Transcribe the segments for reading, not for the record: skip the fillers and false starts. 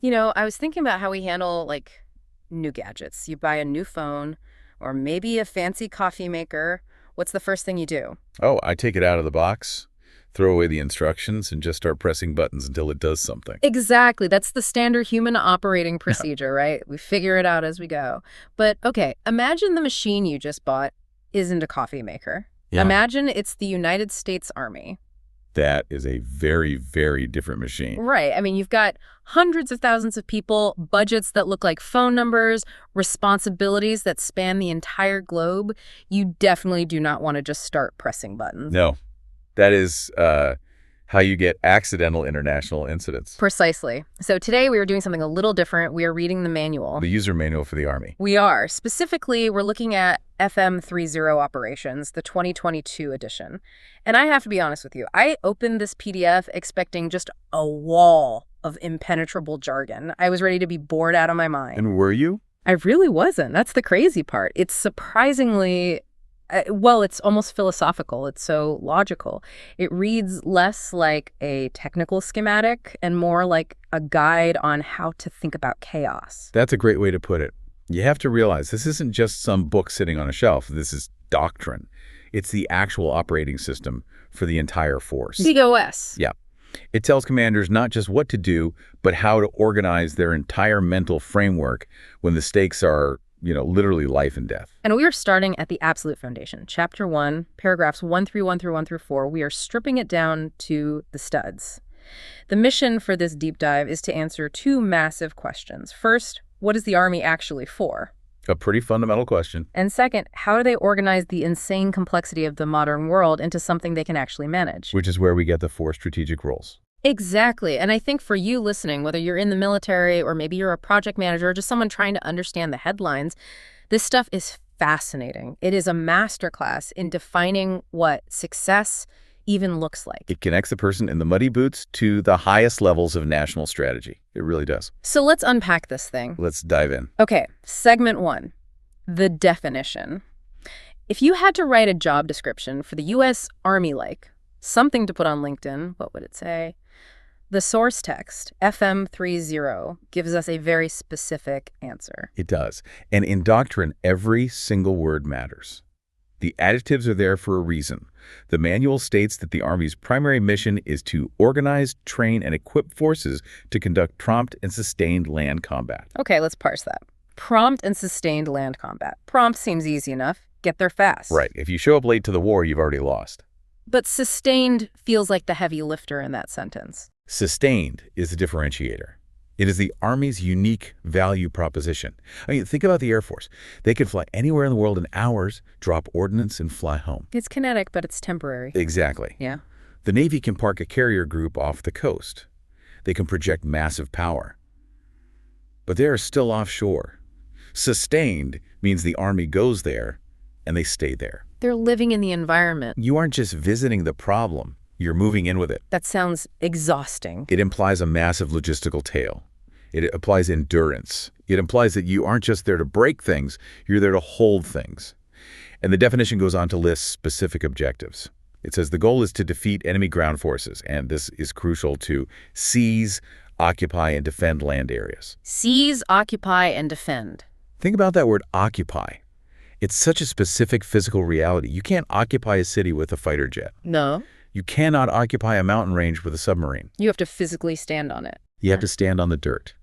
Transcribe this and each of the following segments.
I was thinking about how we handle, like, new gadgets. You buy a new phone or maybe a fancy coffee maker. What's the first thing you do? Oh, I take it out of the box, throw away the instructions, and just start pressing buttons until it does something. Exactly. That's the standard human operating procedure, right? We figure it out as we go. But okay, imagine the machine you just bought isn't a coffee maker. Yeah. Imagine it's the United States Army. That is a very, very different machine. Right. I mean, you've got hundreds of thousands of people, budgets that look like phone numbers, responsibilities that span the entire globe. You definitely do not want to just start pressing buttons. No, that is how you get accidental international incidents. Precisely. So today we are doing something a little different. We are reading the manual. The user manual for the Army. We are. Specifically, we're looking at FM30 operations, the 2022 edition. And I have to be honest with you, I opened this PDF expecting just a wall of impenetrable jargon. I was ready to be bored out of my mind. And were you? I really wasn't. That's the crazy part. It's surprisingly, well, it's almost philosophical. It's so logical. It reads less like a technical schematic and more like a guide on how to think about chaos. That's a great way to put it. You have to realize this isn't just some book sitting on a shelf. This is doctrine. It's the actual operating system for the entire force. COS. Yeah. It tells commanders not just what to do, but how to organize their entire mental framework when the stakes are, literally life and death. And we are starting at the absolute foundation. Chapter 1, paragraphs 131 through 134. We are stripping it down to the studs. The mission for this deep dive is to answer two massive questions. First, what is the Army actually for? A pretty fundamental question. And second, how do they organize the insane complexity of the modern world into something they can actually manage? Which is where we get the 4 strategic roles. Exactly. And I think for you listening, whether you're in the military or maybe you're a project manager or just someone trying to understand the headlines, this stuff is fascinating. It is a masterclass in defining what success even looks like. It connects the person in the muddy boots to the highest levels of national strategy. It really does. So let's unpack this thing. Let's dive in. Okay, segment 1, the definition. If you had to write a job description for the U.S. Army, like something to put on LinkedIn, what would it say? The source text, FM30, gives us a very specific answer. It does. And in doctrine, every single word matters. The adjectives are there for a reason. The manual states that the Army's primary mission is to organize, train, and equip forces to conduct prompt and sustained land combat. Okay, let's parse that. Prompt and sustained land combat. Prompt seems easy enough. Get there fast. Right. If you show up late to the war, you've already lost. But sustained feels like the heavy lifter in that sentence. Sustained is the differentiator. It is the Army's unique value proposition. I mean, think about the Air Force. They could fly anywhere in the world in hours, drop ordnance, and fly home. It's kinetic, but it's temporary. Exactly. Yeah. The Navy can park a carrier group off the coast. They can project massive power. But they are still offshore. Sustained means the Army goes there, and they stay there. They're living in the environment. You aren't just visiting the problem. You're moving in with it. That sounds exhausting. It implies a massive logistical tail. It applies endurance. It implies that you aren't just there to break things, you're there to hold things. And the definition goes on to list specific objectives. It says the goal is to defeat enemy ground forces, and this is crucial to seize, occupy, and defend land areas. Seize, occupy, and defend. Think about that word occupy. It's such a specific physical reality. You can't occupy a city with a fighter jet. No. You cannot occupy a mountain range with a submarine. You have to physically stand on it. You have to stand on the dirt.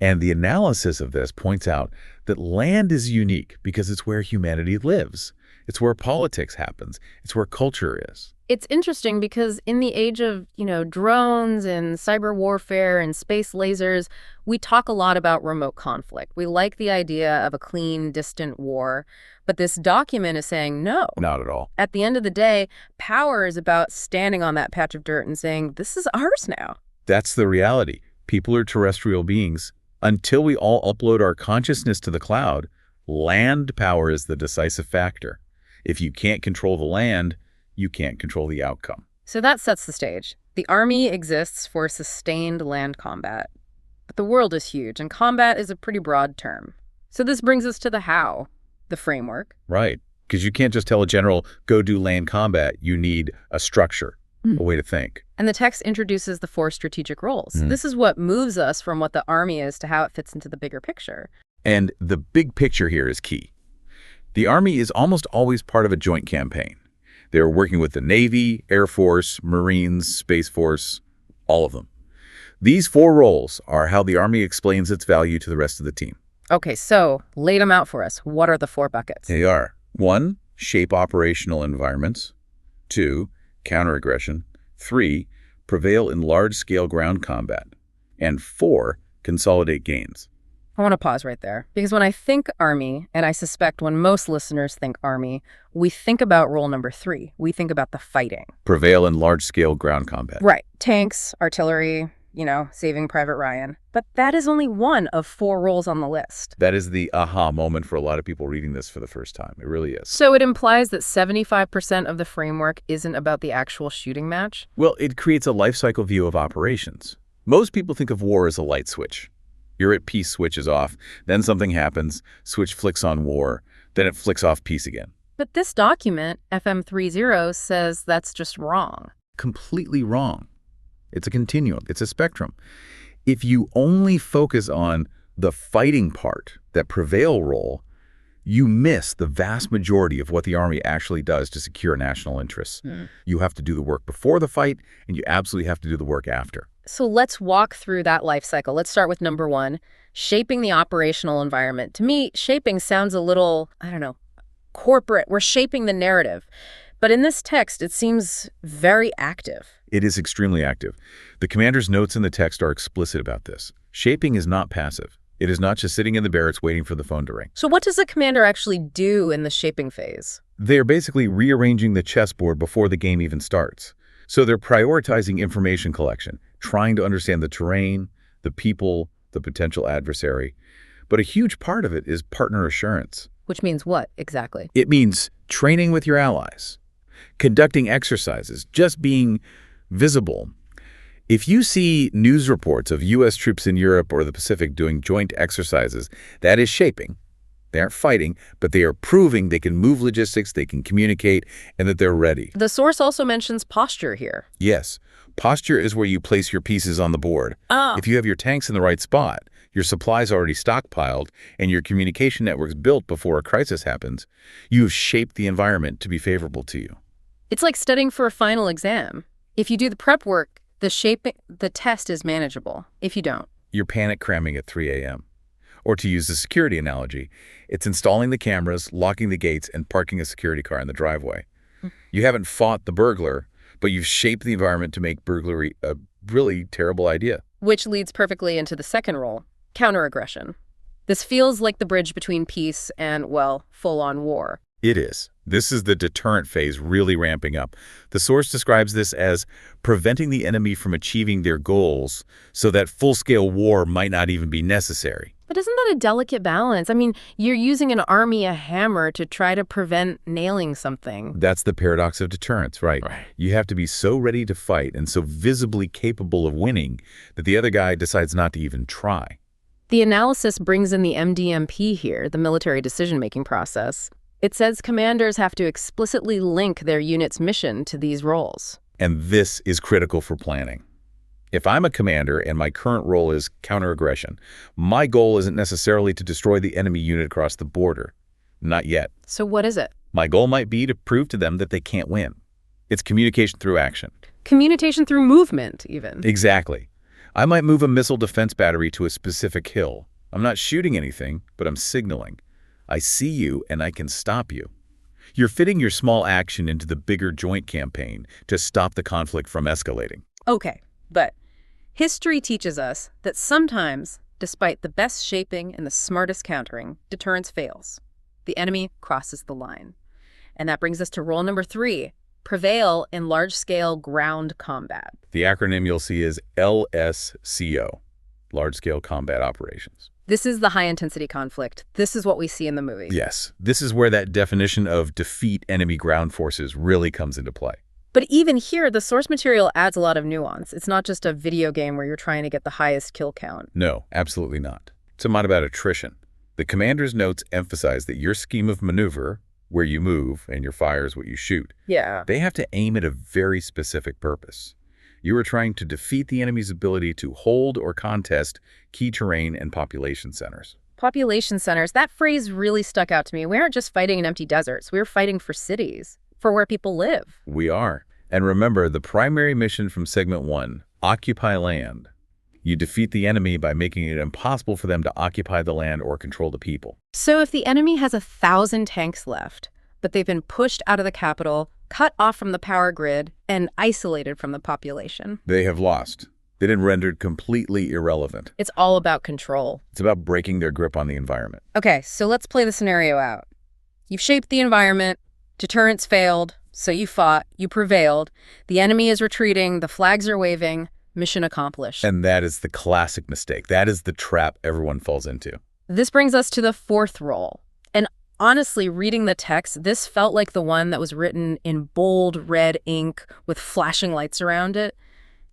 And the analysis of this points out that land is unique because it's where humanity lives. It's where politics happens. It's where culture is. It's interesting because in the age of, drones and cyber warfare and space lasers, we talk a lot about remote conflict. We like the idea of a clean, distant war. But this document is saying no. Not at all. At the end of the day, power is about standing on that patch of dirt and saying, this is ours now. That's the reality. People are terrestrial beings. Until we all upload our consciousness to the cloud, land power is the decisive factor. If you can't control the land, you can't control the outcome. So that sets the stage. The Army exists for sustained land combat. But the world is huge, and combat is a pretty broad term. So this brings us to the how, the framework. Right. Because you can't just tell a general, go do land combat. You need a structure, a way to think. And the text introduces the 4 strategic roles. This is what moves us from what the Army is to how it fits into the bigger picture. And the big picture here is key. The Army is almost always part of a joint campaign. They're working with the Navy, Air Force, Marines, Space Force, all of them. These 4 roles are how the Army explains its value to the rest of the team. Okay, so lay them out for us. What are the 4 buckets? They are 1, shape operational environments. 2, counteraggression. 3, prevail in large-scale ground combat. And 4, consolidate gains. I want to pause right there, because when I think Army, and I suspect when most listeners think Army, we think about role number 3. We think about the fighting. Prevail in large-scale ground combat. Right. Tanks, artillery, Saving Private Ryan. But that is only one of 4 roles on the list. That is the aha moment for a lot of people reading this for the first time. It really is. So it implies that 75% of the framework isn't about the actual shooting match? Well, it creates a life cycle view of operations. Most people think of war as a light switch. You're at peace, switch is off, then something happens, switch flicks on war, then it flicks off peace again. But this document, FM30, says that's just wrong. Completely wrong. It's a continuum. It's a spectrum. If you only focus on the fighting part, that prevail role, you miss the vast majority of what the Army actually does to secure national interests. You have to do the work before the fight, and you absolutely have to do the work after. So let's walk through that life cycle. Let's start with number 1, shaping the operational environment. To me, shaping sounds a little, corporate. We're shaping the narrative. But in this text, it seems very active. It is extremely active. The commander's notes in the text are explicit about this. Shaping is not passive. It is not just sitting in the barracks waiting for the phone to ring. So what does the commander actually do in the shaping phase? They're basically rearranging the chessboard before the game even starts. So they're prioritizing information collection, trying to understand the terrain, the people, the potential adversary. But a huge part of it is partner assurance. Which means what exactly? It means training with your allies, conducting exercises, just being visible. If you see news reports of U.S. troops in Europe or the Pacific doing joint exercises, that is shaping. They aren't fighting, but they are proving they can move logistics, they can communicate, and that they're ready. The source also mentions posture here. Yes. Posture is where you place your pieces on the board. If you have your tanks in the right spot, your supplies already stockpiled, and your communication networks built before a crisis happens, you have shaped the environment to be favorable to you. It's like studying for a final exam. If you do the prep work, the test is manageable. If you don't, you're panic cramming at 3 a.m. Or to use the security analogy, it's installing the cameras, locking the gates, and parking a security car in the driveway. You haven't fought the burglar, but you've shaped the environment to make burglary a really terrible idea. Which leads perfectly into the second role, counteraggression. This feels like the bridge between peace and, full-on war. It is. This is the deterrent phase really ramping up. The source describes this as preventing the enemy from achieving their goals so that full-scale war might not even be necessary. But isn't that a delicate balance? I mean, you're using an army, a hammer, to try to prevent nailing something. That's the paradox of deterrence, right? You have to be so ready to fight and so visibly capable of winning that the other guy decides not to even try. The analysis brings in the MDMP here, the military decision-making process. It says commanders have to explicitly link their unit's mission to these roles. And this is critical for planning. If I'm a commander and my current role is counteraggression, my goal isn't necessarily to destroy the enemy unit across the border. Not yet. So what is it? My goal might be to prove to them that they can't win. It's communication through action. Communication through movement, even. Exactly. I might move a missile defense battery to a specific hill. I'm not shooting anything, but I'm signaling. I see you and I can stop you. You're fitting your small action into the bigger joint campaign to stop the conflict from escalating. Okay, but history teaches us that sometimes, despite the best shaping and the smartest countering, deterrence fails. The enemy crosses the line. And that brings us to role number 3, prevail in large-scale ground combat. The acronym you'll see is LSCO, Large-Scale Combat Operations. This is the high-intensity conflict. This is what we see in the movie. Yes, this is where that definition of defeat enemy ground forces really comes into play. But even here, the source material adds a lot of nuance. It's not just a video game where you're trying to get the highest kill count. No, absolutely not. It's not about attrition. The commander's notes emphasize that your scheme of maneuver, where you move and your fire is what you shoot, Yeah. they have to aim at a very specific purpose. You are trying to defeat the enemy's ability to hold or contest key terrain and population centers. Population centers, that phrase really stuck out to me. We aren't just fighting in empty deserts. We're fighting for cities, for where people live. We are. And remember, the primary mission from Segment 1, occupy land. You defeat the enemy by making it impossible for them to occupy the land or control the people. So if the enemy has 1,000 tanks left, but they've been pushed out of the capital, cut off from the power grid, and isolated from the population, They have lost. They've been rendered completely irrelevant. it's all about control. It's about breaking their grip on the environment. Okay, so let's play the scenario out. You've shaped the environment, deterrence failed, so you fought, you prevailed, the enemy is retreating, the flags are waving, mission accomplished. And that is the classic mistake. That is the trap everyone falls into. This brings us to the fourth role. And honestly, reading the text, this felt like the one that was written in bold red ink with flashing lights around it.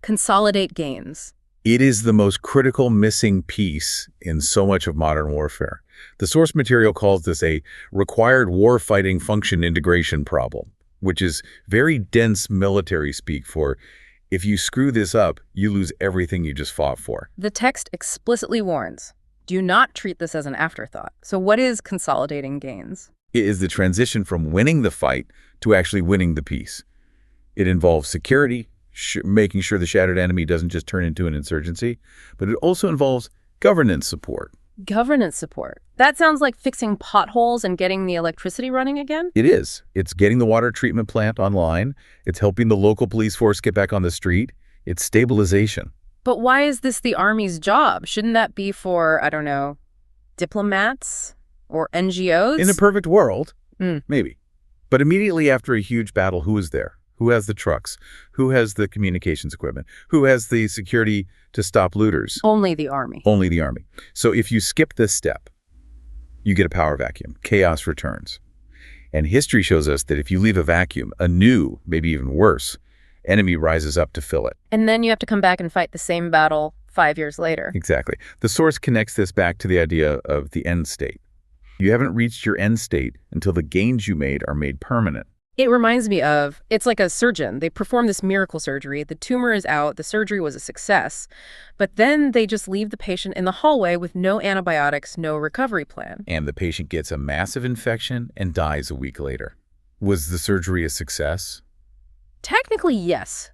Consolidate gains. It is the most critical missing piece in so much of modern warfare. The source material calls this a required warfighting function integration problem, which is very dense military speak for if you screw this up, you lose everything you just fought for. The text explicitly warns, do not treat this as an afterthought. So what is consolidating gains? It is the transition from winning the fight to actually winning the peace. It involves security, making sure the shattered enemy doesn't just turn into an insurgency, but it also involves governance support. Governance support. That sounds like fixing potholes and getting the electricity running again? It is. It's getting the water treatment plant online. It's helping the local police force get back on the street. It's stabilization. But why is this the Army's job? Shouldn't that be for, I don't know, diplomats or NGOs? In a perfect world, maybe. But immediately after a huge battle, who is there? Who has the trucks? Who has the communications equipment? Who has the security to stop looters? Only the Army. Only the Army. So if you skip this step, you get a power vacuum. Chaos returns. And history shows us that if you leave a vacuum, a new, maybe even worse, enemy rises up to fill it. And then you have to come back and fight the same battle 5 years later. Exactly. The source connects this back to the idea of the end state. You haven't reached your end state until the gains you made are made permanent. It reminds me of, it's like a surgeon. They perform this miracle surgery. The tumor is out. The surgery was a success. But then they just leave the patient in the hallway with no antibiotics, no recovery plan. And the patient gets a massive infection and dies a week later. Was the surgery a success? Technically, yes,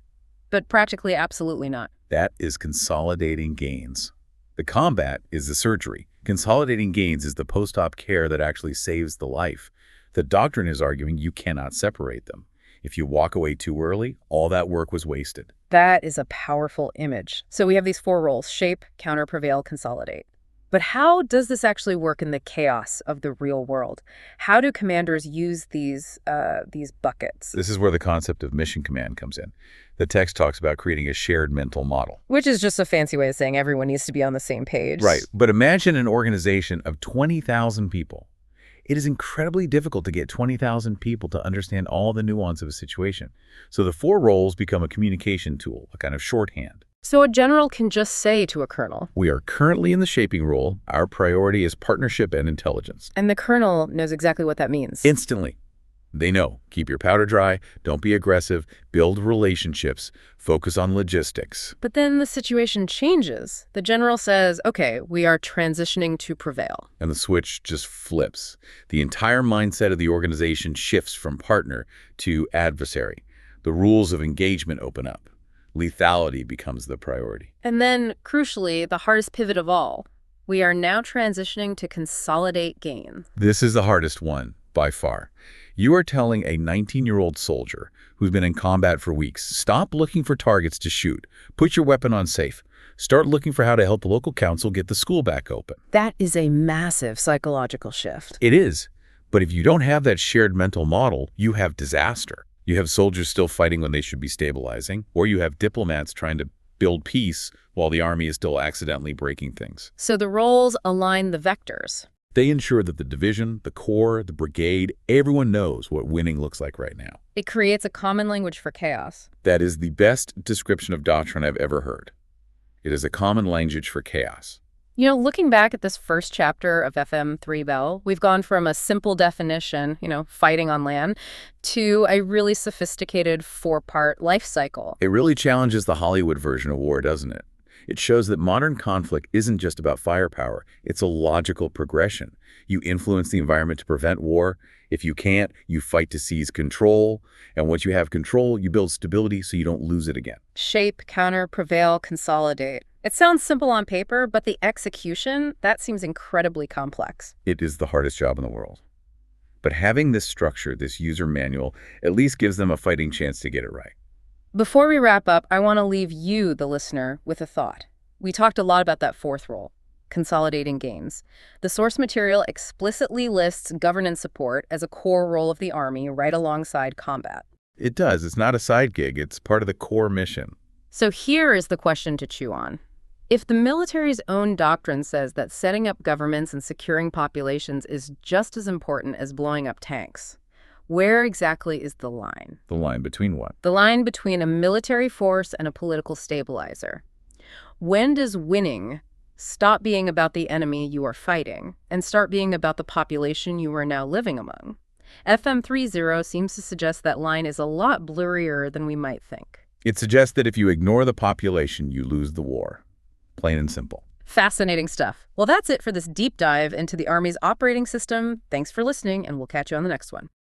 but practically absolutely not. That is consolidating gains. The combat is the surgery. Consolidating gains is the post-op care that actually saves the life. The doctrine is arguing you cannot separate them. If you walk away too early, all that work was wasted. That is a powerful image. So we have these four roles: shape, counter, prevail, consolidate. But how does this actually work in the chaos of the real world? How do commanders use these buckets? This is where the concept of mission command comes in. The text talks about creating a shared mental model. Which is just a fancy way of saying everyone needs to be on the same page. Right. But imagine an organization of 20,000 people. It is incredibly difficult to get 20,000 people to understand all the nuance of a situation. So the four roles become a communication tool, a kind of shorthand. So a general can just say to a colonel, we are currently in the shaping role. Our priority is partnership and intelligence. And the colonel knows exactly what that means. Instantly. They know. Keep your powder dry. Don't be aggressive. Build relationships. Focus on logistics. But then the situation changes. The general says, okay, we are transitioning to prevail. And the switch just flips. The entire mindset of the organization shifts from partner to adversary. The rules of engagement open up. Lethality becomes the priority. And then, crucially, the hardest pivot of all, we are now transitioning to consolidate gain. This is the hardest one, by far. You are telling a 19-year-old soldier who's been in combat for weeks, stop looking for targets to shoot. Put your weapon on safe. Start looking for how to help the local council get the school back open. That is a massive psychological shift. It is. But if you don't have that shared mental model, you have disaster. You have soldiers still fighting when they should be stabilizing, or you have diplomats trying to build peace while the army is still accidentally breaking things. So the roles align the vectors. They ensure that the division, the corps, the brigade, everyone knows what winning looks like right now. It creates a common language for chaos. That is the best description of doctrine I've ever heard. It is a common language for chaos. Looking back at this first chapter of FM3 Bell, we've gone from a simple definition, fighting on land, to a really sophisticated four-part life cycle. It really challenges the Hollywood version of war, doesn't it? It shows that modern conflict isn't just about firepower. It's a logical progression. You influence the environment to prevent war. If you can't, you fight to seize control. And once you have control, you build stability so you don't lose it again. Shape, counter, prevail, consolidate. It sounds simple on paper, but the execution, that seems incredibly complex. It is the hardest job in the world. But having this structure, this user manual, at least gives them a fighting chance to get it right. Before we wrap up, I want to leave you, the listener, with a thought. We talked a lot about that fourth role, consolidating gains. The source material explicitly lists governance support as a core role of the Army right alongside combat. It does. It's not a side gig. It's part of the core mission. So here is the question to chew on. If the military's own doctrine says that setting up governments and securing populations is just as important as blowing up tanks, where exactly is the line? The line between what? The line between a military force and a political stabilizer. When does winning stop being about the enemy you are fighting and start being about the population you are now living among? FM30 seems to suggest that line is a lot blurrier than we might think. It suggests that if you ignore the population, you lose the war. Plain and simple. Fascinating stuff. Well, that's it for this deep dive into the Army's operating system. Thanks for listening, and we'll catch you on the next one.